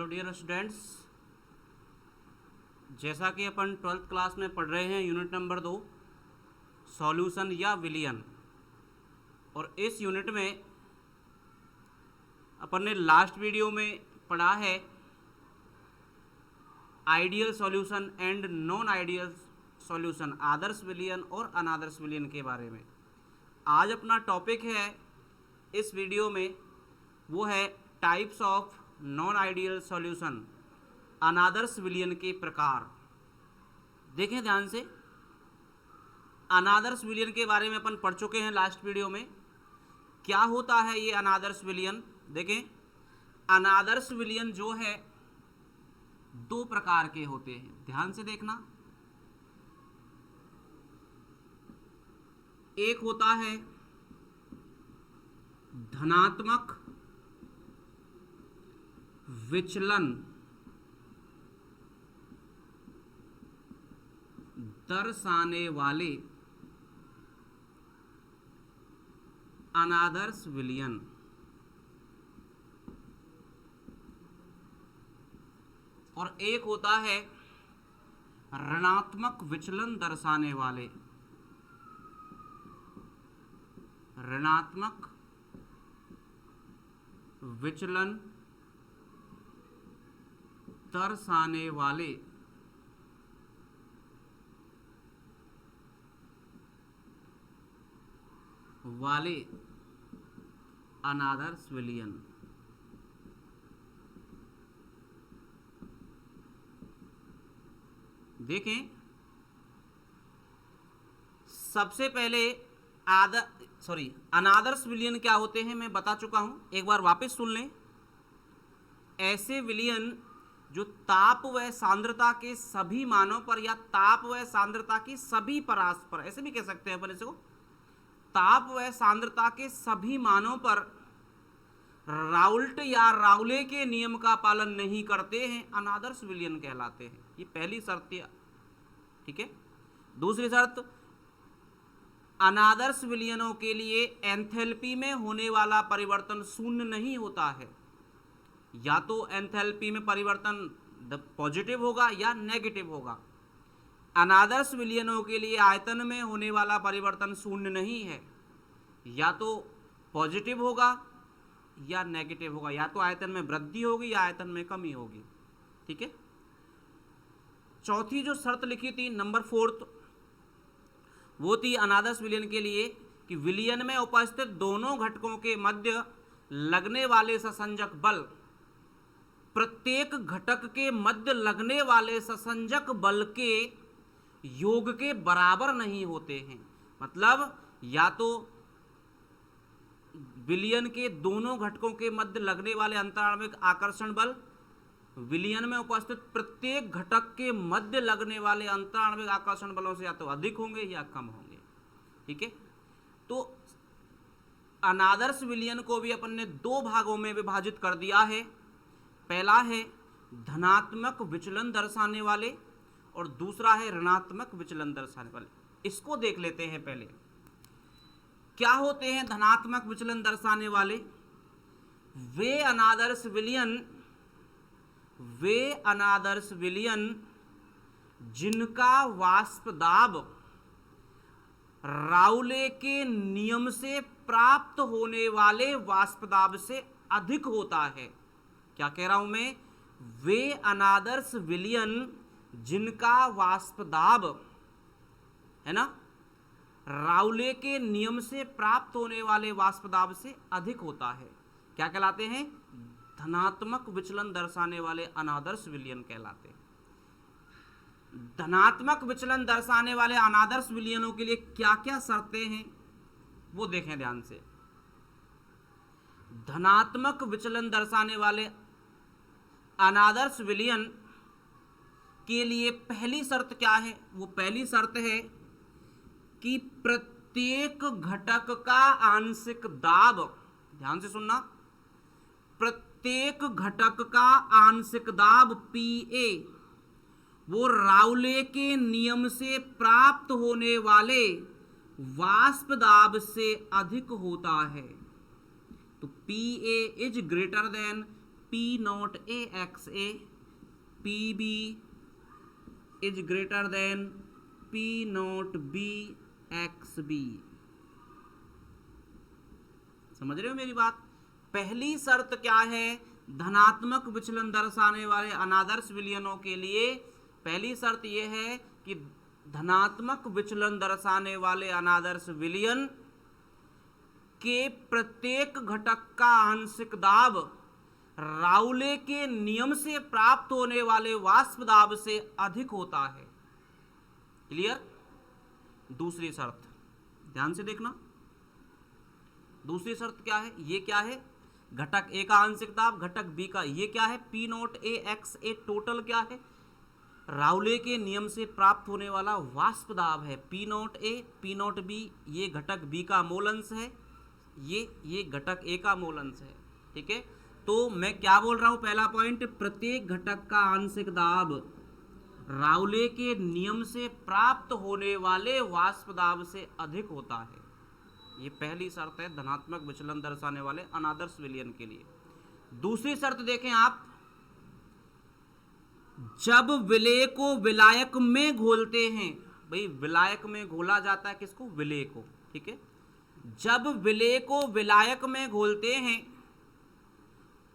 Dear students, जैसा कि अपन 12th class में पढ़ रहे हैं यूनिट नंबर 2 सॉल्यूशन या विलियन। और इस यूनिट में अपन ने लास्ट वीडियो में पढ़ा है ideal solution and non ideal solution, आदर्श विलियन और अनादर्श विलियन के बारे में। आज अपना टॉपिक है इस वीडियो में वो है types of non ideal solution, अनादर्श विलियन के प्रकार। देखें ध्यान से, अनादर्श विलियन के बारे में अपन पढ़ चुके हैं लास्ट वीडियो में। क्या होता है ये अनादर्श विलियन? देखें, अनादर्श विलियन जो है दो प्रकार के होते हैं, ध्यान से देखना। एक होता है धनात्मक विचलन दर्शाने वाले अनादर्श विलियन, और एक होता है ऋणात्मक विचलन दर्शाने वाले ऋणात्मक विचलन दर्शाने वाले अनादर्श विलियन। देखें, सबसे पहले अनादर्श विलियन क्या होते हैं मैं बता चुका हूं, एक बार वापस सुन लें। ऐसे विलियन जो ताप व सांद्रता के सभी मानों पर या ताप व सांद्रता की सभी परास पर, ऐसे भी कह सकते हैं अपन इसको, ताप व सांद्रता के सभी मानों पर राउल्ट या राउले के नियम का पालन नहीं करते हैं, अनादर्श विलियन कहलाते हैं। ये पहली शर्त है, ठीक है। दूसरी शर्त, अनादर्श विलियनों के लिए एंथैल्पी में होने वाला परिवर्तन शून्य नहीं होता है। या तो एंथैल्पी में परिवर्तन पॉजिटिव होगा या नेगेटिव होगा। अनादर्श विलियनों के लिए आयतन में होने वाला परिवर्तन शून्य नहीं है, या तो पॉजिटिव होगा या नेगेटिव होगा, या तो आयतन में वृद्धि होगी या आयतन में कमी होगी, ठीक है। चौथी जो शर्त लिखी थी, नंबर 4, वो थी अनादर्श विलियन के लिए कि विलियन में उपस्थित दोनों घटकों के मध्य लगने वाले ससंजक बल प्रत्येक घटक के मध्य लगने वाले ससंजक बल के योग के बराबर नहीं होते हैं। मतलब या तो विलियन के दोनों घटकों के मध्य लगने वाले अंतराण्विक आकर्षण बल विलियन में उपस्थित प्रत्येक घटक के मध्य लगने वाले अंतराण्विक आकर्षण बलों से या तो अधिक होंगे या कम होंगे, ठीक है। तो अनादर्श विलियन को भी अपन ने दो भागों में विभाजित कर दिया है। पहला है धनात्मक विचलन दर्शाने वाले और दूसरा है ऋणात्मक विचलन दर्शाने वाले। इसको देख लेते हैं पहले। क्या होते हैं धनात्मक विचलन दर्शाने वाले? वे अनादर्श विलियन जिनका वाष्प दाब राउले के नियम से प्राप्त होने वाले वाष्प दाब से अधिक होता है। क्या कह रहा हूं मैं? वे अनादर्श विलियन जिनका वाष्प दाब है ना राउले के नियम से प्राप्त होने वाले वाष्प दाब से अधिक होता है, क्या कहलाते हैं? धनात्मक विचलन दर्शाने वाले अनादर्श विलियन कहलाते हैं। धनात्मक विचलन दर्शाने वाले अनादर्श विलियनों के लिए क्या क्या शर्तें हैं वो देखें ध्यान से। धनात्मक विचलन दर्शाने वाले अनादर्श विलियन के लिए पहली शर्त क्या है? वो पहली शर्त है कि प्रत्येक घटक का आंशिक दाब, ध्यान से सुनना, प्रत्येक घटक का आंशिक दाब Pa वो राउले के नियम से प्राप्त होने वाले वाष्प दाब से अधिक होता है। तो Pa is greater than P not A X A, P B is greater than P not B X B. समझ रहे हो मेरी बात? पहली शर्त क्या है धनात्मक विचलन दर्शाने वाले अनादर्श विलयनों के लिए? पहली शर्त यह है कि धनात्मक विचलन दर्शाने वाले अनादर्श विलयन के प्रत्येक घटक का आंशिक दाब राउले के नियम से प्राप्त होने वाले वाष्प दाब से अधिक होता है। क्लियर? दूसरी शर्त ध्यान से देखना। दूसरी शर्त क्या है? ये क्या है? घटक ए का आंशिक दाब, घटक बी का, ये क्या है? P not A X A total क्या है? राउले के नियम से प्राप्त होने वाला वाष्प दाब है। P not a, P not be, ये घटक बी का मोल अंश है, ये घटक ए का मोल अंश है। ठीक है, तो मैं क्या बोल रहा हूं? पहला पॉइंट, प्रत्येक घटक का आंशिक दाब राउले के नियम से प्राप्त होने वाले वाष्प दाब से अधिक होता है। ये पहली शर्त है धनात्मक विचलन दर्शाने वाले अनादर्श विलयन के लिए। दूसरी शर्त देखें आप, जब विलेय को विलायक में घोलते हैं, भाई विलायक में घोला जाता है किसको? विलेय को। ठीक है, जब विलेय को विलायक में घोलते हैं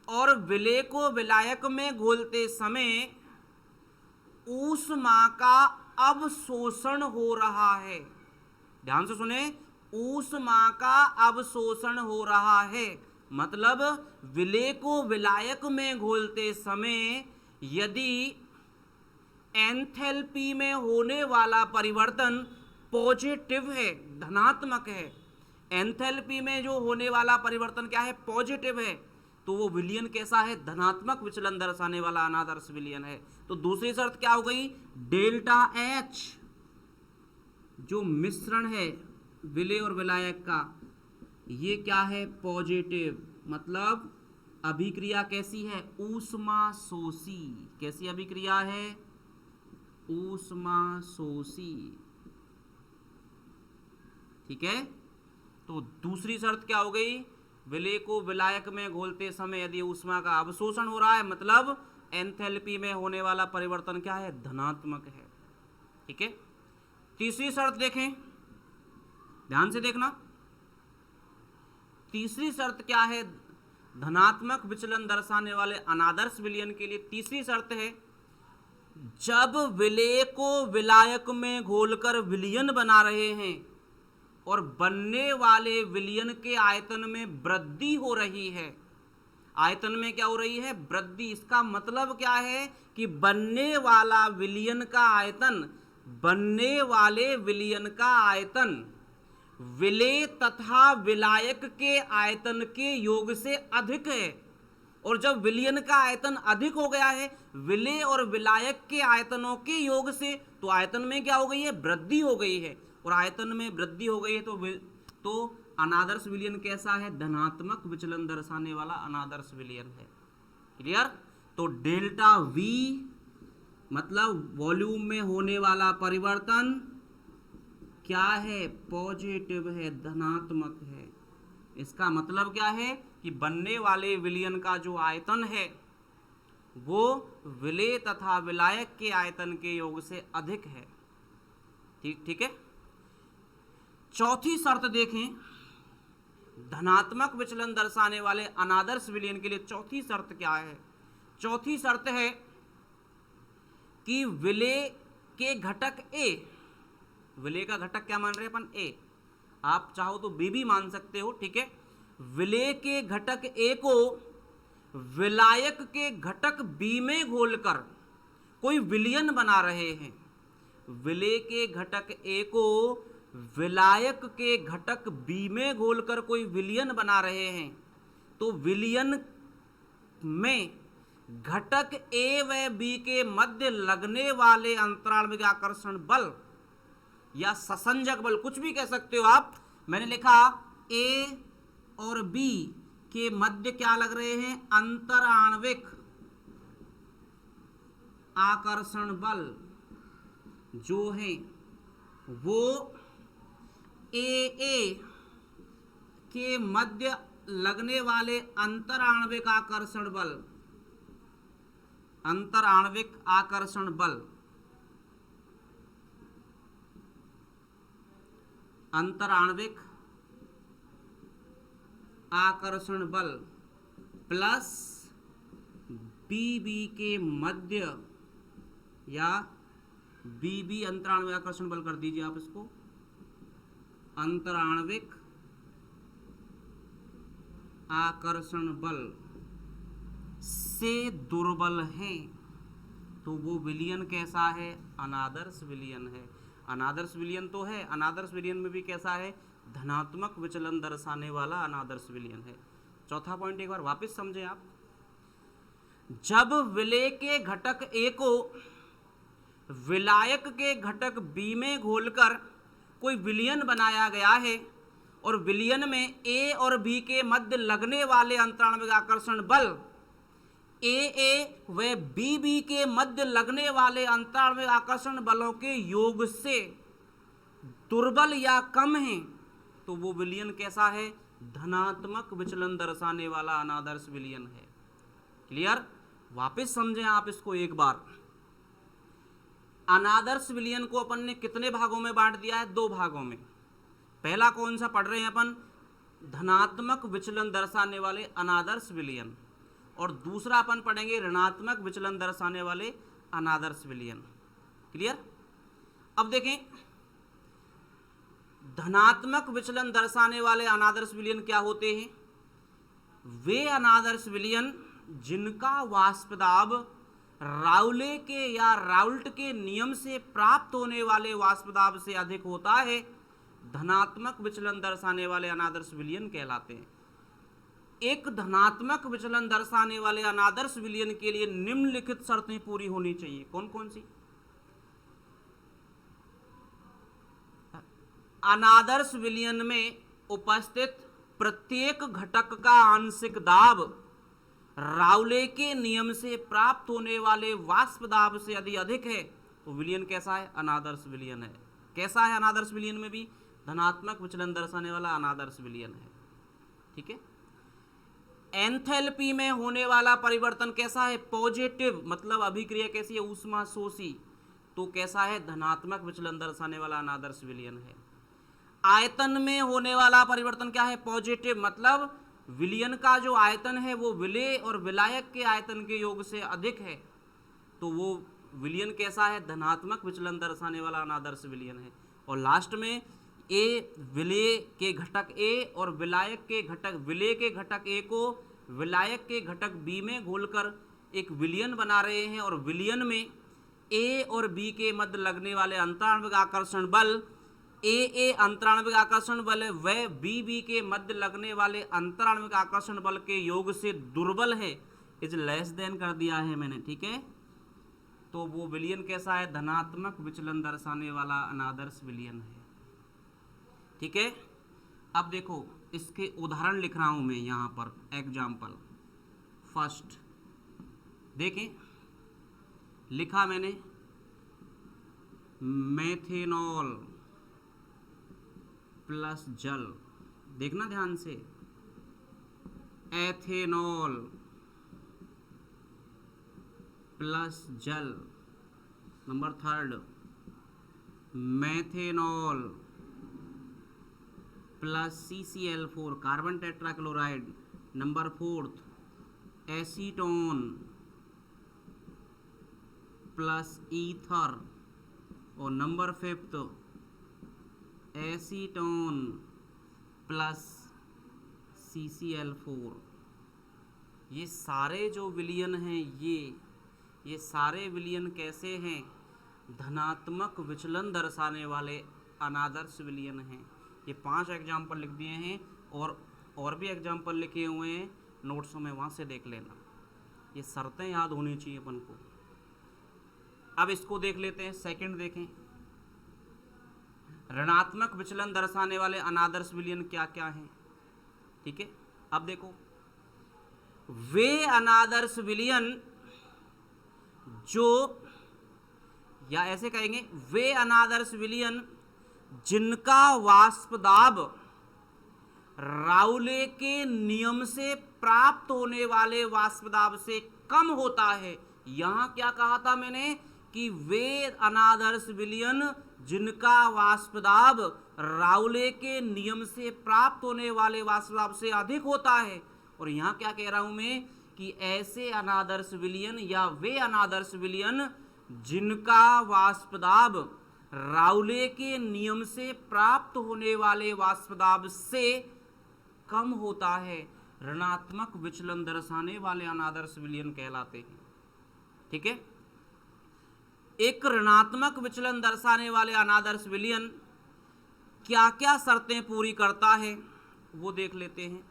और विलेय को विलायक में घोलते समय ऊष्मा का अवशोषण हो रहा है। ध्यान से सुने, ऊष्मा का अवशोषण हो रहा है। मतलब विलेय को विलायक में घोलते समय यदि एंथैल्पी में होने वाला परिवर्तन पॉजिटिव है, धनात्मक है, एंथैल्पी में जो होने वाला परिवर्तन क्या है? पॉजिटिव है, तो वो विलयन कैसा है? धनात्मक विचलन दर्शाने वाला अनादर्श विलयन है। तो दूसरी शर्त क्या हो गई? डेल्टा एच जो मिश्रण है विलेय और विलायक का, ये क्या है? पॉजिटिव। मतलब अभिक्रिया कैसी है? ऊष्मा शोषी। कैसी अभिक्रिया है? ऊष्मा शोषी। ठीक है, तो दूसरी शर्त क्या हो गई? विलेय को विलायक में घोलते समय यदि ऊष्मा का अवशोषण हो रहा है, मतलब एंथैल्पी में होने वाला परिवर्तन क्या है? धनात्मक है। ठीक है, तीसरी शर्त देखें, ध्यान से देखना। तीसरी शर्त क्या है धनात्मक विचलन दर्शाने वाले अनादर्श विलयन के लिए? तीसरी शर्त है, जब विलेय को विलायक में घोलकर विलयन बना रहे हैं और बनने वाले विलयन के आयतन में वृद्धि हो रही है। आयतन में क्या हो रही है? वृद्धि। इसका मतलब क्या है कि बनने वाला विलयन का आयतन, बनने वाले विलयन का आयतन विलेय तथा विलायक के आयतन के योग से अधिक है। और जब विलयन का आयतन अधिक हो गया है विलेय और विलायक के आयतनों के योग से, तो आयतन में क्या हो गई है? वृद्धि हो गई है। और आयतन में वृद्धि हो गई है तो अनादर्श विलयन कैसा है? धनात्मक विचलन दर्शाने वाला अनादर्श विलयन है। क्लियर? तो डेल्टा वी मतलब वॉल्यूम में होने वाला परिवर्तन क्या है? पॉजिटिव है, धनात्मक है। इसका मतलब क्या है कि बनने वाले विलयन का जो आयतन है वो विलेय तथा विलायक के आयतन के योग से अधिक है। ठीक है, चौथी शर्त देखें धनात्मक विचलन दर्शाने वाले अनादर्श विलयन के लिए। चौथी शर्त क्या है? चौथी शर्त है कि विलेय के घटक ए, विलेय का घटक क्या मान रहे हैं अपन? ए, आप चाहो तो बी भी मान सकते हो। ठीक है, विलेय के घटक ए को विलायक के घटक बी में घोलकर कोई विलयन बना रहे हैं। विलेय के घटक ए को विलायक के घटक बी में घोलकर कोई विलयन बना रहे हैं, तो विलयन में घटक ए व बी के मध्य लगने वाले अंतराल में आकर्षण बल या ससंजक बल, कुछ भी कह सकते हो आप। मैंने लिखा ए और बी के मध्य क्या लग रहे हैं? अंतराण्विक आकर्षण बल जो है वो ए के मध्य लगने वाले अंतराण्विक आकर्षण बल अंतराण्विक आकर्षण बल, अंतराण्विक आकर्षण बल प्लस बीबी के मध्य या बीबी अंतराण्विक आकर्षण बल कर दीजिए आप इसको, अंतराण्विक आकर्षण बल से दुर्बल है, तो वो विलयन कैसा है? अनादर्श विलयन है। अनादर्श विलयन तो है, अनादर्श विलयन में भी कैसा है? धनात्मक विचलन दर्शाने वाला अनादर्श विलयन है। चौथा पॉइंट एक बार वापस समझें आप। जब विलेय के घटक ए को विलायक के घटक बी में घोलकर कोई विलयन बनाया गया है और विलयन में ए और बी के मध्य लगने वाले अंतराण्विक आकर्षण बल ए व बी के मध्य लगने वाले अंतराण्विक आकर्षण बलों के योग से दुर्बल या कम है, तो वो विलयन कैसा है? धनात्मक विचलन दर्शाने वाला अनादर्श विलयन है। क्लियर? वापस समझें आप इसको एक बार। अनादर्श विलयन को अपन ने कितने भागों में बांट दिया है? 2 भागों में। पहला कौन सा पढ़ रहे हैं अपन? धनात्मक विचलन दर्शाने वाले अनादर्श विलयन, और दूसरा अपन पढ़ेंगे ऋणात्मक विचलन दर्शाने वाले अनादर्श विलयन। क्लियर? अब देखें, धनात्मक विचलन दर्शाने वाले अनादर्श विलयन क्या होते हैं? वे अनादर्श विलयन जिनका वाष्प दाब राउले के या राउल्ट के नियम से प्राप्त होने वाले वाष्प दाब से अधिक होता है, धनात्मक विचलन दर्शाने वाले अनादर्श विलयन कहलाते हैं। एक धनात्मक विचलन दर्शाने वाले अनादर्श विलयन के लिए निम्नलिखित शर्तें पूरी होनी चाहिए। कौन कौन सी? अनादर्श विलयन में उपस्थित प्रत्येक घटक का आंशिक दाब राउले के नियम से प्राप्त होने वाले वाष्प दाब से यदि अधिक है, तो विलयन कैसा है? अनादर्श विलयन है। कैसा है? अनादर्श विलयन में भी धनात्मक विचलन दर्शाने वाला अनादर्श विलयन है। ठीक है? एंथैल्पी में होने वाला परिवर्तन कैसा है? पॉजिटिव, मतलब अभिक्रिया कैसी है? ऊष्मा शोषी, तो कैसा है? धनात्मक विचलन दर्शाने वाला अनादर्श विलयन है। आयतन में होने वाला परिवर्तन क्या है? पॉजिटिव, मतलब विलयन का जो आयतन है वो विलेय और विलायक के आयतन के योग से अधिक है, तो वो विलयन कैसा है? धनात्मक विचलन दर्शाने वाला अनादर्श विलयन है। और लास्ट में ए विलेय के घटक ए और विलायक के घटक विलेय के घटक ए को विलायक के घटक बी में घोलकर एक विलयन बना रहे हैं, और विलयन में ए और बी के मध्य लगने वाले अंतराण्विक आकर्षण बल ए अंतराण्विक आकर्षण बल है, वह बी के मध्य लगने वाले अंतराण्विक आकर्षण बल के योग से दुर्बल है, इज लेस देन कर दिया है मैंने। ठीक है? तो वो विलयन कैसा है? धनात्मक विचलन दर्शाने वाला अनादर्श विलयन है। ठीक है? अब देखो, इसके उदाहरण लिख रहा हूं मैं यहां पर, एग्जाम्पल। फर्स्ट देखें, लिखा मैंने मेथेनॉल प्लस जल, देखना ध्यान से, एथेनॉल प्लस जल। Number 3 methanol plus CCl4 carbon tetrachloride. Number 4 acetone plus ether. और नंबर 5 एसीटोन प्लस CCl4। ये सारे जो विलयन हैं, ये सारे विलयन कैसे हैं? धनात्मक विचलन दर्शाने वाले अनादर्श विलयन हैं। ये 5 एग्जाम्पल लिख दिए हैं, और भी एग्जाम्पल लिखे हुए हैं नोट्सों में, वहाँ से देख लेना। ये शर्तें याद होनी चाहिए अपन को। अब इसको देख लेते हैं। सेकंड देखें, ऋणात्मक विचलन दर्शाने वाले अनादर्श विलयन क्या क्या हैं। ठीक है? अब देखो, वे अनादर्श विलयन जो, या ऐसे कहेंगे, वे अनादर्श विलयन जिनका वाष्प दाब राउले के नियम से प्राप्त होने वाले वाष्प दाब से कम होता है, यहां क्या कहा था मैंने कि वे अनादर्श विलयन जिनका वाष्प दाब राउले के नियम से प्राप्त होने वाले वाष्प दाब से अधिक होता है। और यहां क्या कह रहा हूं मैं कि ऐसे अनादर्श विलयन या वे अनादर्श विलयन जिनका वाष्प दाब राउले के नियम से प्राप्त होने वाले वाष्प दाब से कम होता है, ऋणात्मक विचलन दर्शाने वाले अनादर्श विलयन कहलाते हैं। ठीक है, एक ऋणात्मक विचलन दर्शाने वाले अनादर्श विलयन क्या क्या शर्तें पूरी करता है वो देख लेते हैं।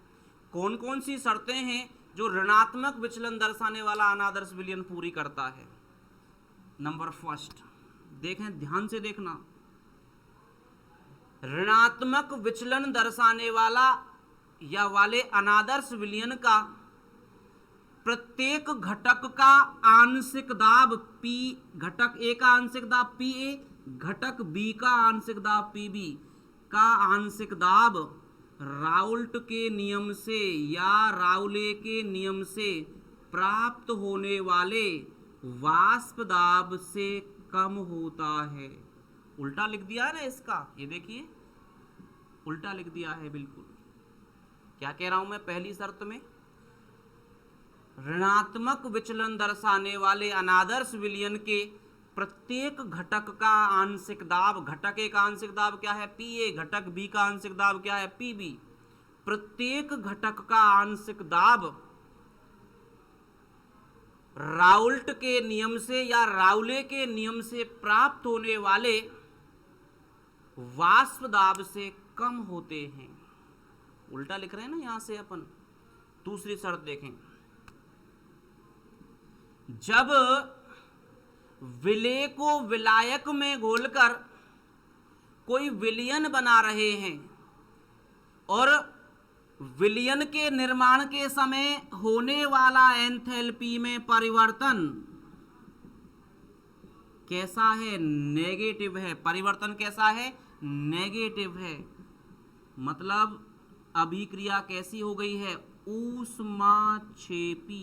कौन कौन सी शर्तें हैं जो ऋणात्मक विचलन दर्शाने वाला अनादर्श विलयन पूरी करता है। नंबर फर्स्ट देखें, ध्यान से देखना, ऋणात्मक विचलन दर्शाने वाला या वाले अनादर्श विलयन का प्रत्येक घटक का आंशिक दाब P, घटक A का आंशिक दाब PA, घटक B का आंशिक दाब PB का आंशिक दाब राउल्ट के नियम से या राउले के नियम से प्राप्त होने वाले वाष्प दाब से कम होता है। उल्टा लिख दिया है ना इसका, ये देखिए उल्टा लिख दिया है बिल्कुल। क्या कह रहा हूं मैं, पहली शर्त में ऋणात्मक विचलन दर्शाने वाले अनादर्श विलयन के प्रत्येक घटक का आंशिक दाब, घटक ए का आंशिक दाब क्या है PA, घटक B का आंशिक दाब क्या है PB, प्रत्येक घटक का आंशिक दाब राउल्ट के नियम से या राउले के नियम से प्राप्त होने वाले वाष्प दाब से कम होते हैं। उल्टा लिख रहे हैं ना यहां से अपन। दूसरी शर्त देखें, जब विलेय को विलायक में घोलकर कोई विलयन बना रहे हैं और विलयन के निर्माण के समय होने वाला एंथैल्पी में परिवर्तन कैसा है, नेगेटिव है। परिवर्तन कैसा है, नेगेटिव है। मतलब अभिक्रिया कैसी हो गई है, ऊष्माक्षेपी।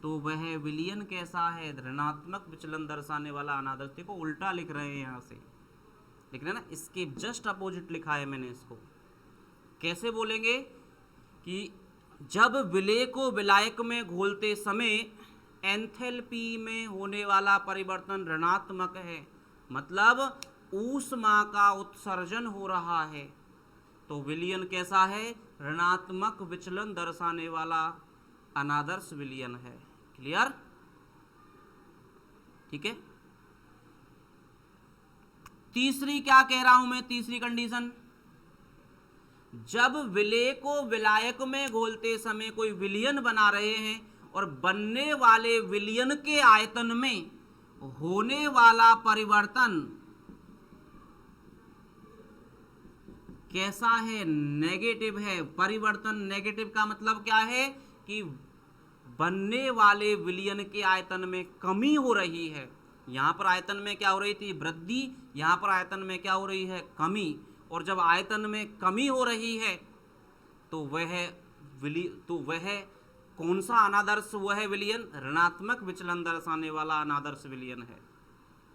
तो वह विलयन कैसा है, ऋणात्मक विचलन दर्शाने वाला अनादर्श। देखो उल्टा लिख रहे हैं यहां से, लिख रहे हैं ना, इसके जस्ट अपोजिट लिखा है मैंने इसको। कैसे बोलेंगे कि जब विलेय को विलायक में घोलते समय एंथैल्पी में होने वाला परिवर्तन ऋणात्मक है, मतलब ऊष्मा का उत्सर्जन हो रहा है, तो विलयन कैसा है, ऋणात्मक विचलन दर्शाने वाला अनादर्श विलयन है। क्लियर, ठीक है। तीसरी क्या कह रहा हूं मैं, तीसरी कंडीशन, जब विलेय को विलायक में घोलते समय कोई विलयन बना रहे हैं और बनने वाले विलयन के आयतन में होने वाला परिवर्तन कैसा है, नेगेटिव है। परिवर्तन नेगेटिव का मतलब क्या है कि बनने वाले विलयन के आयतन में कमी हो रही है। यहां पर आयतन में क्या हो रही थी, वृद्धि, यहां पर आयतन में क्या हो रही है, कमी। और जब आयतन में कमी हो रही है तो वह कौन सा अनादर्श वह विलयन, ऋणात्मक विचलन दर्शाने वाला अनादर्श विलयन है।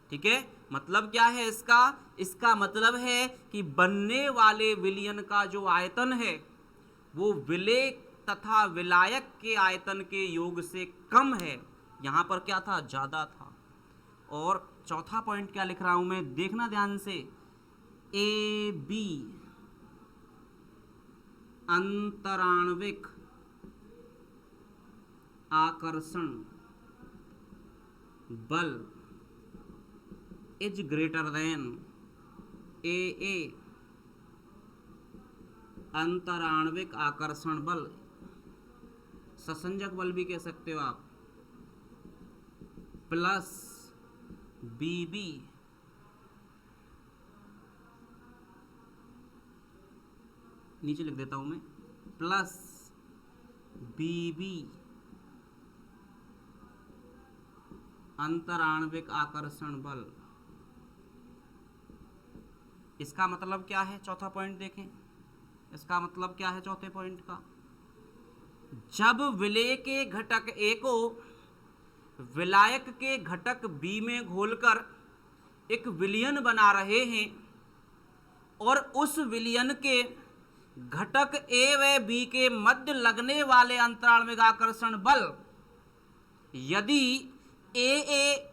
ठीक है, मतलब क्या है इसका मतलब है कि बनने वाले विलयन का जो आयतन है वो विलेय तथा विलायक के आयतन के योग से कम है। यहां पर क्या था, ज्यादा था। और चौथा पॉइंट क्या लिख रहा हूं मैं, देखना ध्यान से, AB अंतराण्विक आकर्षण बल इज ग्रेटर देन AA अंतराण्विक आकर्षण बल, ससंजक बल भी कह सकते हो आप, प्लस BB नीचे लिख देता हूं मैं, प्लस BB अंतराण्विक आकर्षण बल। इसका मतलब क्या है, चौथा पॉइंट देखें, इसका मतलब क्या है चौथे पॉइंट का, जब विलेय के घटक ए को विलायक के घटक बी में घोलकर एक विलयन बना रहे हैं और उस विलयन के घटक ए व बी के मध्य लगने वाले अंतराल में आकर्षण बल यदि ए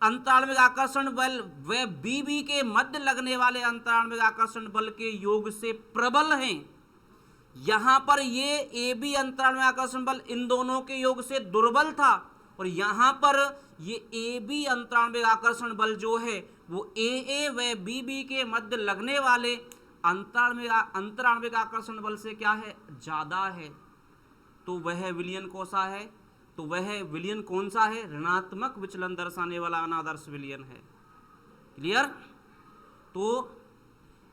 अंतराल में आकर्षण बल व बी के मध्य लगने वाले अंतराल में आकर्षण बल के योग से प्रबल हैं, यहां पर ये ए बी अंतराल में आकर्षण बल इन दोनों के योग से दुर्बल था और यहां पर ये ए बी अंतराल में आकर्षण बल जो है वो ए व बी के मध्य लगने वाले अंतराल में आकर्षण बल से क्या है, ज्यादा है। तो वह विलयन कौन सा है, तो वह विलयन कौन सा है, ऋणात्मक विचलन दर्शाने वाला अनादर्श विलयन है। क्लियर। तो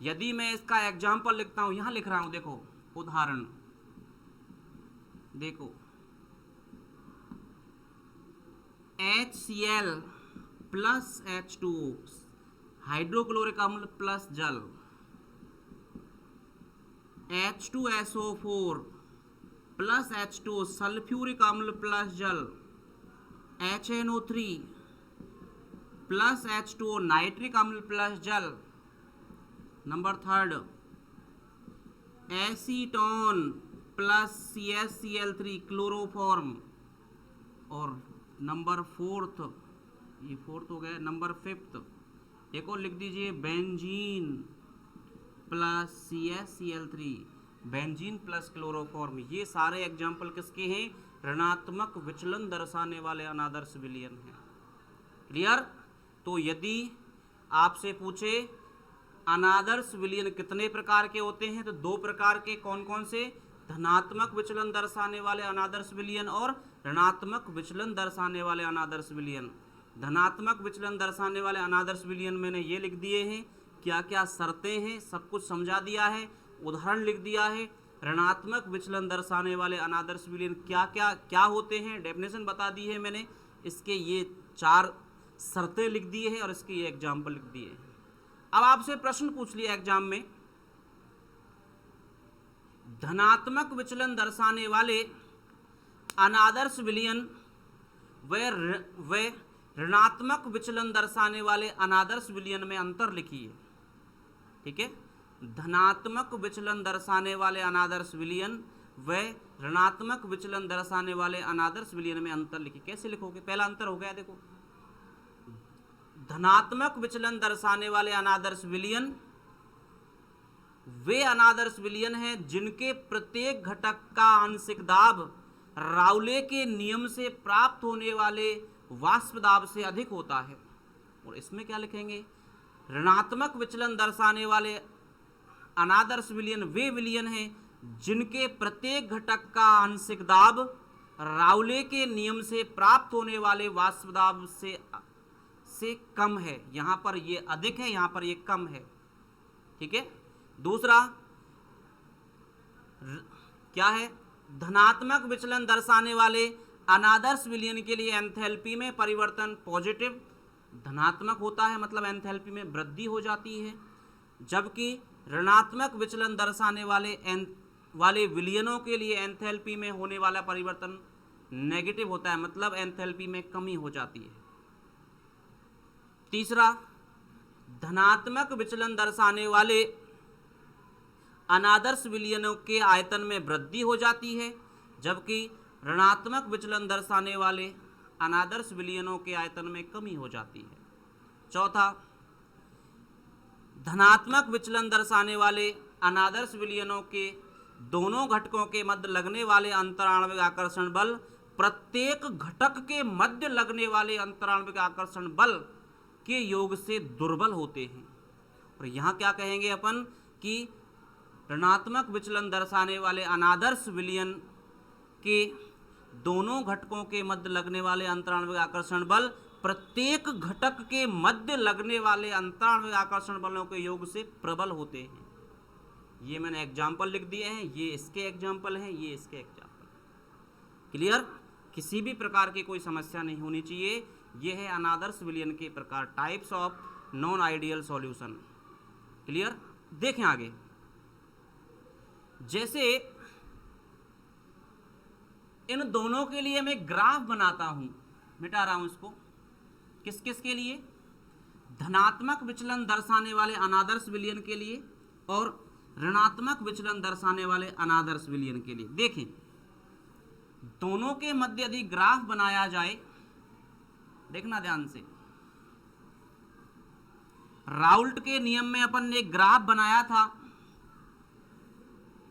यदि मैं इसका एग्जाम्पल लिखता हूं, यहां लिख रहा हूं, देखो उदाहरण देखो, HCl प्लस H2O हाइड्रोक्लोरिक अम्ल प्लस जल, H2SO4 प्लस H2O सल्फ्यूरिक अम्ल प्लस जल, HNO3 प्लस H2O नाइट्रिक अम्ल प्लस जल। Number third acetone plus CaCl3 chloroform. और नंबर फोर्थ, ये फोर्थ हो गया। नंबर फिफ्थ एक और लिख दीजिए, benzene plus CaCl3, benzene plus chloroform. ये सारे एग्जाम्पल किसके हैं, ऋणात्मक विचलन दर्शाने वाले अनादर्श विलयन हैं। क्लियर। तो यदि आपसे पूछे अनादर्श विलयन कितने प्रकार के होते हैं, तो दो प्रकार के। कौन कौन से, धनात्मक विचलन दर्शाने वाले अनादर्श विलयन और ऋणात्मक विचलन दर्शाने वाले अनादर्श विलयन। धनात्मक विचलन दर्शाने वाले अनादर्श विलयन मैंने ये लिख दिए हैं, क्या क्या शर्तें हैं सब कुछ समझा दिया है, उदाहरण लिख दिया है। ऋणात्मक विचलन दर्शाने वाले अनादर्श विलयन क्या क्या क्या होते हैं, डेफिनेशन बता दी है मैंने, इसके ये 4 शर्तें लिख दी है और इसके ये एग्जाम्पल लिख दिए। अब आपसे प्रश्न पूछ लिया एग्जाम में, धनात्मक विचलन दर्शाने वाले अनादर्श विलयन व ऋणात्मक विचलन दर्शाने वाले अनादर्श विलयन में अंतर लिखिए। ठीक है, धनात्मक विचलन दर्शाने वाले अनादर्श विलयन व ऋणात्मक विचलन दर्शाने वाले अनादर्श विलयन में अंतर लिखिए। कैसे लिखोगे, पहला अंतर हो गया, देखो धनात्मक विचलन दर्शाने वाले अनादर्श विलयन वे अनादर्श विलयन हैं जिनके प्रत्येक घटक का आंशिक दाब राउले के नियम से प्राप्त होने वाले वाष्प दाब से अधिक होता है। और इसमें क्या लिखेंगे, ऋणात्मक विचलन दर्शाने वाले अनादर्श विलयन वे विलयन हैं जिनके प्रत्येक घटक का आंशिक दाब राउले के नियम से प्राप्त होने वाले वाष्प दाब से कम है। यहां पर ये अधिक है, यहां पर ये कम है। ठीक है। दूसरा क्या है, धनात्मक विचलन दर्शाने वाले अनादर्श विलयन के लिए एंथैल्पी में परिवर्तन पॉजिटिव धनात्मक होता है, मतलब एंथैल्पी में वृद्धि हो जाती है, जबकि ऋणात्मक विचलन दर्शाने वाले विलयनों के लिए एंथैल्पी में होने वाला परिवर्तन नेगेटिव होता है, मतलब एंथैल्पी में कमी हो जाती है। तीसरा, धनात्मक विचलन दर्शाने वाले अनादर्श विलयनों के आयतन में वृद्धि हो जाती है, जबकि ऋणात्मक विचलन दर्शाने वाले अनादर्श विलयनों के आयतन में कमी हो जाती है। चौथा, धनात्मक विचलन दर्शाने वाले अनादर्श विलयनों के दोनों घटकों के मध्य लगने वाले अंतराण्विक आकर्षण बल प्रत्येक घटक के मध्य लगने वाले अंतराण्विक आकर्षण बल के योग से दुर्बल होते हैं। और यहाँ क्या कहेंगे अपन कि ऋणात्मक विचलन दर्शाने वाले अनादर्श विलयन के दोनों घटकों के मध्य लगने वाले अंतराण्विक आकर्षण बल प्रत्येक घटक के मध्य लगने वाले अंतराण्विक आकर्षण बलों के योग से प्रबल होते हैं। ये मैंने एग्जाम्पल लिख दिए हैं, ये इसके एग्जाम्पल हैं, ये इसके एग्जाम्पल। क्लियर। किसी भी प्रकार की कोई समस्या नहीं होनी चाहिए। ये है अनादर्श विलयन के प्रकार, types of non ideal solution. Clear. देखें आगे, जैसे इन दोनों के लिए मैं ग्राफ बनाता हूं, मिटा रहा हूं इसको, किस किस के लिए, धनात्मक विचलन दर्शाने वाले अनादर्श विलयन के लिए और ऋणात्मक विचलन दर्शाने वाले अनादर्श विलयन के लिए। देखें, दोनों के मध्य यदि ग्राफ बनाया जाए, देखना ध्यान से, राउल्ट के नियम में अपन ने ग्राफ बनाया था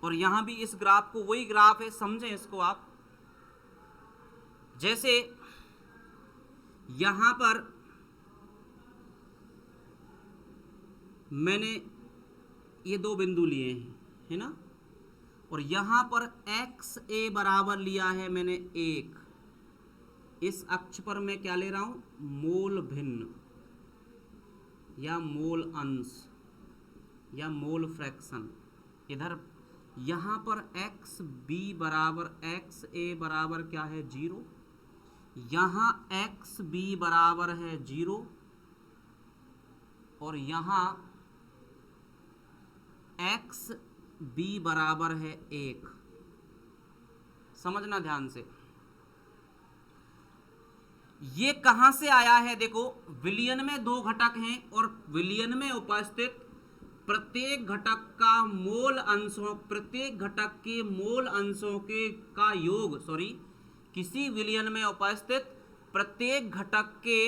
और यहां भी इस ग्राफ को, वही ग्राफ है, समझें इसको आप। जैसे यहां पर मैंने ये दो बिंदु लिए हैं, है ना, और यहां पर एक्स ए बराबर लिया है मैंने 1। इस अक्ष पर मैं क्या ले रहा हूं, मोल भिन्न या मोल अंश या मोल फ्रैक्शन। इधर यहां पर एक्स बी बराबर एक्स ए बराबर क्या है, 0। यहां एक्स बी बराबर है 0 और यहां एक्स बी बराबर है 1। समझना ध्यान से, ये कहां से आया है, देखो, विलयन में 2 घटक हैं और विलयन में उपस्थित प्रत्येक घटक का मोल अंशों, प्रत्येक घटक के मोल अंशों के का योग, किसी विलयन में उपस्थित प्रत्येक घटक के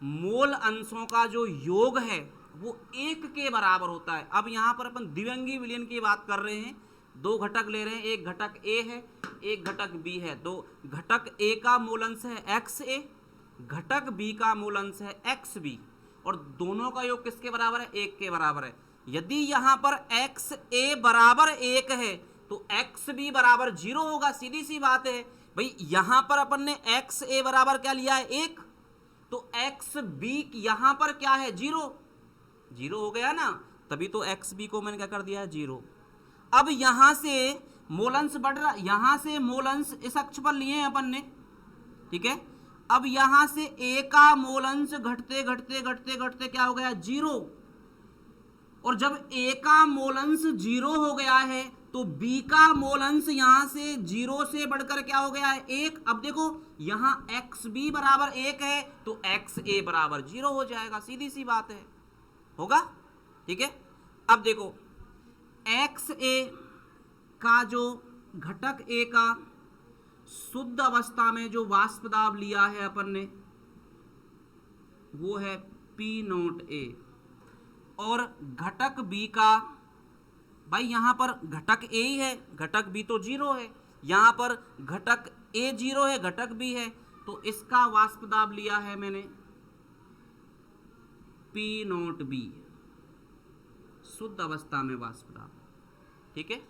मोल अंशों का जो योग है वो 1 के बराबर होता है। अब यहां पर अपन द्विअंगी विलयन की बात कर रहे हैं, 2 घटक ले रहे हैं, एक घटक ए है, एक घटक बी है। दो घटक ए का मूल अंश है एक्स ए, घटक बी का मूल अंश है एक्स बी, और दोनों का योग किसके बराबर है, 1 के बराबर है। यदि यहां पर एक्स ए बराबर 1 है तो एक्स बी बराबर 0 होगा, सीधी सी बात है भाई। यहां पर अपन ने एक्स ए बराबर क्या लिया है, 1, तो एक्स बी यहां पर क्या है, 0 हो गया ना, तभी तो एक्स बी को मैंने क्या कर दिया है, 0। अब यहां से मोलंश बढ़ रहा, यहां से मोलंश इस अक्ष पर लिए हैं अपन ने, ठीक है। अब यहां से ए का मोलंश घटते घटते घटते घटते क्या हो गया, 0, और जब ए का मोलंश 0 हो गया है तो बी का मोलंश यहां से 0 से बढ़कर क्या हो गया है, 1। अब देखो यहां एक्स बी बराबर 1 है तो एक्स ए बराबर 0 हो जाएगा, सीधी सी बात है, होगा, ठीक है। अब देखो एक्स ए का जो घटक ए का शुद्ध अवस्था में जो वाष्प दाब लिया है अपन ने वो है P नोट ए, और घटक बी का, भाई यहां पर घटक ए ही है, घटक बी तो 0 है, यहां पर घटक ए 0 है, घटक बी है, तो इसका वाष्प दाब लिया है मैंने P नोट बी, शुद्ध अवस्था में वाष्प दाब, ठीक है।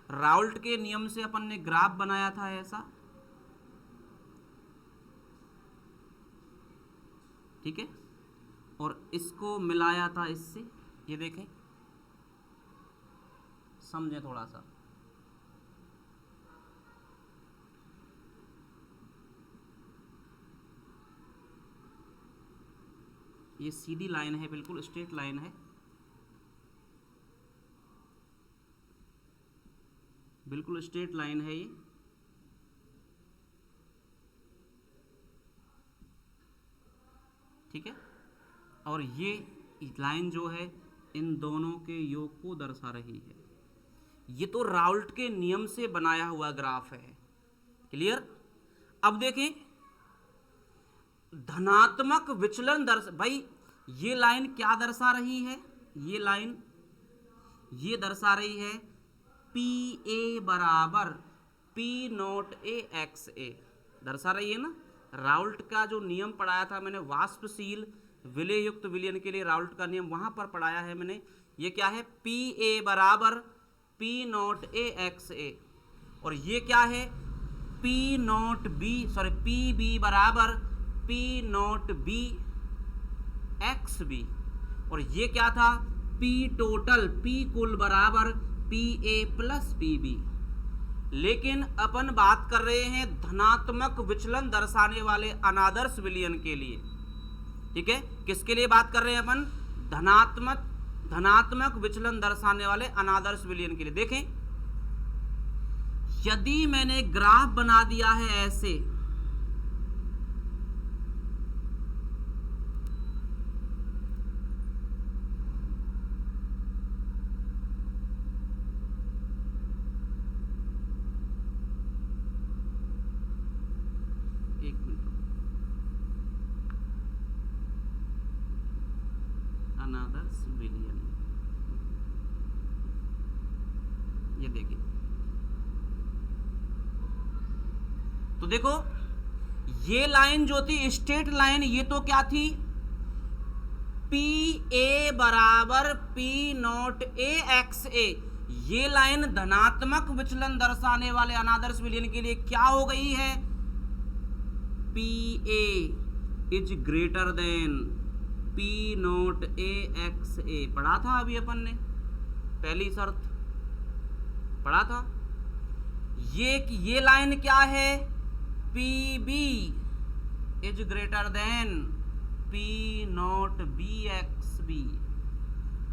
राउल्ट के नियम से अपन ने ग्राफ बनाया था ऐसा, ठीक है, और इसको मिलाया था इससे, ये देखें, समझें थोड़ा सा। ये सीधी लाइन है, बिल्कुल स्ट्रेट लाइन है, बिल्कुल स्ट्रेट लाइन है ये, ठीक है। और ये लाइन जो है इन दोनों के योग को दर्शा रही है। ये तो राउल्ट के नियम से बनाया हुआ ग्राफ है, क्लियर। अब देखें धनात्मक विचलन भाई ये लाइन क्या दर्शा रही है, ये लाइन ये दर्शा रही है पी ए बराबर P नोट ए एक्स ए, दर्शा रही है ना। राउल्ट का जो नियम पढ़ाया था मैंने वाष्पशील विलय युक्त विलयन के लिए, राउल्ट का नियम वहां पर पढ़ाया है मैंने। ये क्या है, P ए बराबर P naught A X A, और ये क्या है P naught B, P B बराबर P naught B X B, और ये क्या था P टोटल, P कुल बराबर P ए प्लस P बी। लेकिन अपन बात कर रहे हैं धनात्मक विचलन दर्शाने वाले अनादर्श विलयन के लिए, ठीक है। किसके लिए बात कर रहे हैं अपन, धनात्मक विचलन दर्शाने वाले अनादर्श विलयन के लिए। देखें यदि मैंने ग्राफ बना दिया है ऐसे, एक मिनट, अनदर सिविलियन, ये देखिए, तो देखो ये लाइन जो थी स्ट्रेट लाइन, ये तो क्या थी, पी ए बराबर पी नॉट ए एक्स ए। ये लाइन धनात्मक विचलन दर्शाने वाले अनादर्श विलयन के लिए क्या हो गई है, P A is greater than P not A X A. पढ़ा था अभी अपन ने, पहली शर्त पढ़ा था। ये लाइन क्या है, P B is greater than P not B X B,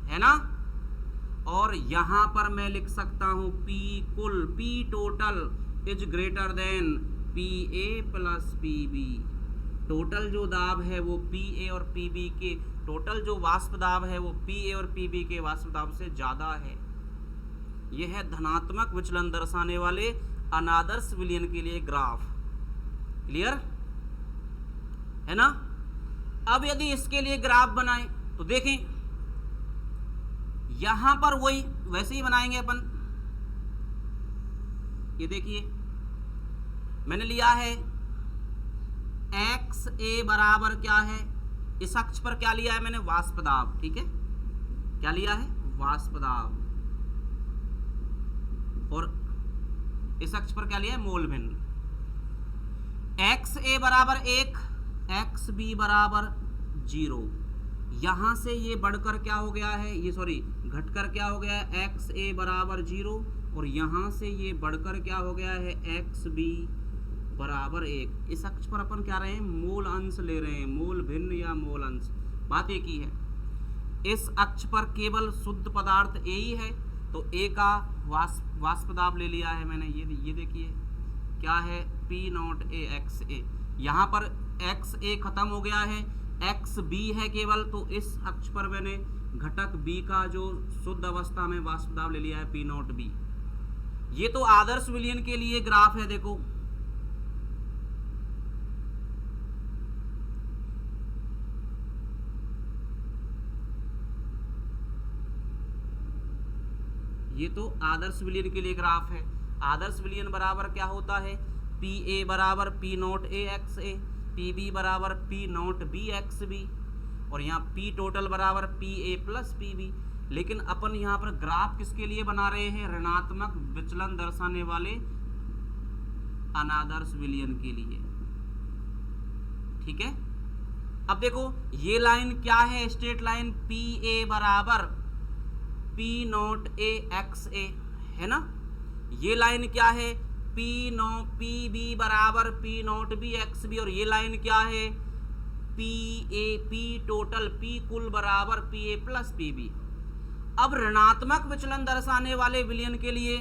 है ना। और यहां पर मैं लिख सकता हूं पी कुल, P total is greater than P A plus P B. Total जो दाब है वो पी ए और पी बी के, टोटल जो वाष्प दाब है वो पी ए और पी बी के वाष्प दाब से ज्यादा है। यह है धनात्मक विचलन दर्शाने वाले अनादर्श विलयन के लिए ग्राफ। क्लियर है ना। अब यदि इसके लिए ग्राफ बनाएं तो देखें, यहां पर वही वैसे ही बनाएंगे अपन। ये देखिए मैंने लिया है एक्स ए बराबर क्या है, इस अक्ष पर क्या लिया है मैंने, वाष्प दाब। ठीक है, क्या लिया है, वाष्प दाब। और इस अक्ष पर क्या लिया है, मोल भिन्न। एक्स ए बराबर 1, एक्स बी बराबर 0। यहां से ये बढ़कर क्या हो गया है, ये सॉरी घटकर क्या हो गया है, एक्स ए बराबर 0। और यहां से ये बढ़कर क्या हो गया है, एक्स बी बराबर 1। इस अक्ष पर अपन क्या रहे हैं, मोल अंश ले रहे हैं, मोल भिन्न या मोल अंश, बात एक ही है। इस अक्ष पर केवल शुद्ध पदार्थ ए ही है, तो ए का वाष्प दाब ले लिया है मैंने। ये देखिए क्या है, पी नॉट ए एक्स ए। यहाँ पर एक्स ए खत्म हो गया है, एक्स बी है केवल, तो इस अक्ष पर मैंने घटक बी का जो शुद्ध अवस्था में वाष्प दाब ले लिया है, पी नॉट बी। ये तो आदर्श विलयन के लिए ग्राफ है। देखो ये तो आदर्श विलयन के लिए ग्राफ है। आदर्श विलयन बराबर क्या होता है, पी ए बराबर P not A X A, P B बराबर P not B X B, और यहाँ पी टोटल बराबर P A plus P B. लेकिन अपन यहाँ पर ग्राफ किसके लिए बना रहे हैं, ऋणात्मक विचलन दर्शाने वाले अनादर्श विलयन के लिए। ठीक है, अब देखो ये लाइन क्या है, स्ट्रेट लाइन, पी ए बराबर P not A X A, है ना। ये लाइन क्या है, पी बी बराबर P not B X B. और ये लाइन क्या है, P A P total P कुल बराबर P A plus P B. अब ऋणात्मक विचलन दर्शाने वाले विलयन के लिए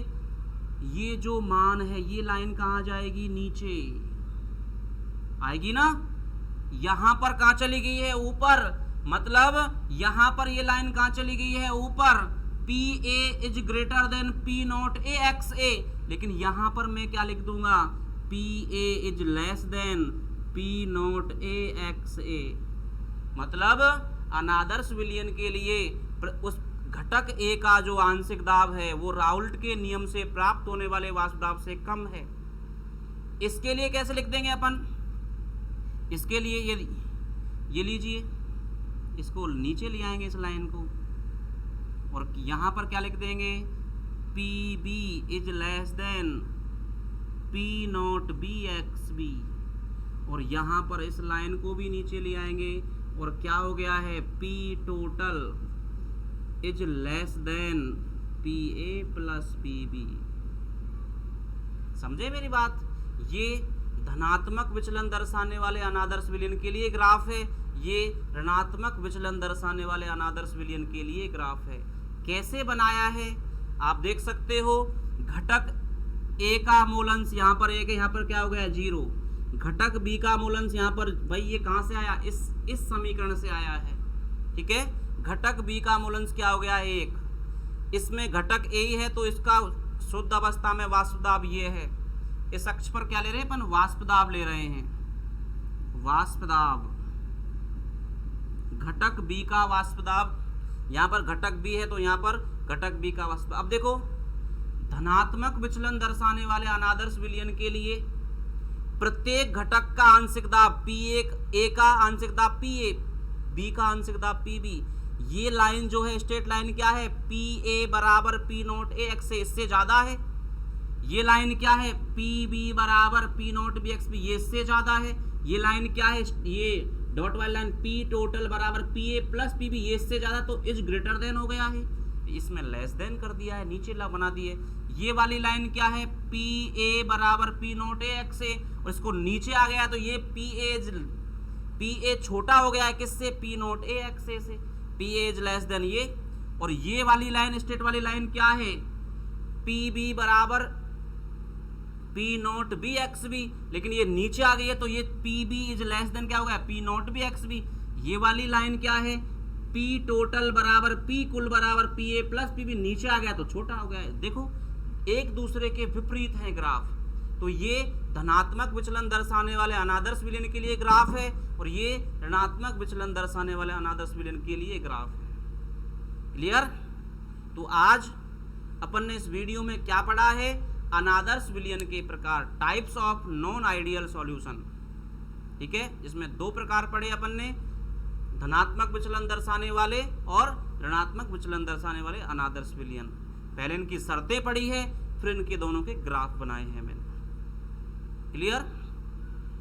ये जो मान है, ये लाइन कहाँ जाएगी, नीचे आएगी ना। यहां पर कहाँ चली गई है, ऊपर। मतलब यहां पर ये लाइन कहाँ चली गई है, ऊपर। P A is greater than P not A X A. लेकिन यहां पर मैं क्या लिख दूंगा, P A is less than P not A X A. मतलब अनादर्श विलयन के लिए उस घटक ए का जो आंशिक दाब है वो राउल्ट के नियम से प्राप्त होने वाले वाष्प दाब से कम है। इसके लिए कैसे लिख देंगे अपन, इसके लिए ये लीजिए, इसको नीचे ले आएंगे इस लाइन को, और यहां पर क्या लिख देंगे, P B is less than P not B X B. और यहां पर इस लाइन को भी नीचे ले आएंगे, और क्या हो गया है, P total is less than P A plus P B. समझे मेरी बात। ये धनात्मक विचलन दर्शाने वाले अनादर्श विलयन के लिए ग्राफ है, ये ऋणात्मक विचलन दर्शाने वाले अनादर्श विलयन के लिए ग्राफ है। कैसे बनाया है आप देख सकते हो। घटक ए का मूलंश यहाँ पर 1 है, यहाँ पर क्या हो गया 0। घटक बी का मूलंश यहाँ पर, भाई ये कहाँ से आया, इस समीकरण से आया है, ठीक है। घटक बी का मूलंश क्या हो गया 1, इसमें घटक ए ही है तो इसका शुद्ध अवस्था में वाष्प दाब ये है। इस अक्ष पर क्या ले रहे हैं अपन, वाष्प दाब ले रहे हैं, वाष्प दाब। घटक बी का वाष्प दाब, यहाँ पर घटक बी है तो यहाँ पर घटक बी का वाष्प। अब देखो धनात्मक विचलन दर्शाने वाले अनादर्श विलयन के लिए प्रत्येक घटक का आंशिक दाब P1, ए का आंशिक दाब Pa, बी का आंशिक दाब Pb, ये लाइन जो है स्ट्रेट लाइन क्या है, Pa बराबर P नोट ए एक्स से, इससे ज्यादा है। ये लाइन क्या है, Pb बराबर P नोट बी एक्स, ये इससे ज्यादा है। ये लाइन क्या है, ये डॉट वाली लाइन P टोटल बराबर Pa प्लस Pb, ये इससे ज्यादा, तो इज ग्रेटर देन हो गया है, इसमें लेस देन कर दिया है, नीचे ला बना दिए। ये वाली लाइन क्या है, Pa बराबर P नोट ए एक्स से, और इसको नीचे आ गया तो ये Pa छोटा हो गया है किससे, P नोट ए एक्स से, Pa इज लेस देन ये। और ये वाली लाइन स्ट्रेट वाली लाइन क्या है, Pb बराबर P naught B X B, लेकिन ये नीचे आ गई है तो ये Pb इज लेस देन क्या हो गया, P naught B X B. ये वाली लाइन क्या है, P टोटल बराबर P कुल बराबर Pa प्लस Pb, नीचे आ गया तो छोटा हो गया है। देखो एक दूसरे के विपरीत हैं ग्राफ, तो ये धनात्मक विचलन दर्शाने वाले अनादर्श विलयन के लिए ग्राफ है और ये ऋणात्मक विचलन दर्शाने वाले अनादर्श विलयन के लिए ग्राफ है। क्लियर? तो आज अपन ने इस वीडियो में क्या पढ़ा है, अनादर्श विलयन के प्रकार, types of non ideal solution, ठीक है, जिसमें 2 प्रकार पढ़े अपन ने, धनात्मक विचलन दर्शाने वाले और ऋणात्मक विचलन दर्शाने वाले अनादर्श विलयन। पहले इनकी शर्तें पढ़ी है, फिर इनके दोनों के ग्राफ बनाए हैं मैंने। क्लियर?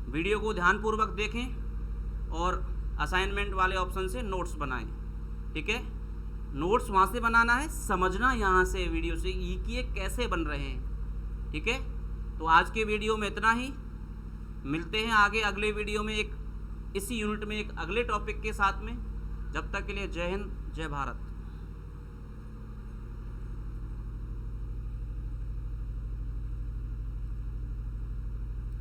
वीडियो को ध्यानपूर्वक देखें और असाइनमेंट वाले ऑप्शन से नोट्स बनाएं, ठीक है। नोट्स वहाँ से बनाना है, समझना यहाँ से वीडियो से कि ये कैसे बन रहे हैं, ठीक है। तो आज के वीडियो में इतना ही, मिलते हैं आगे अगले वीडियो में इसी यूनिट में एक अगले टॉपिक के साथ में। जब तक के लिए जय हिंद, जय भारत।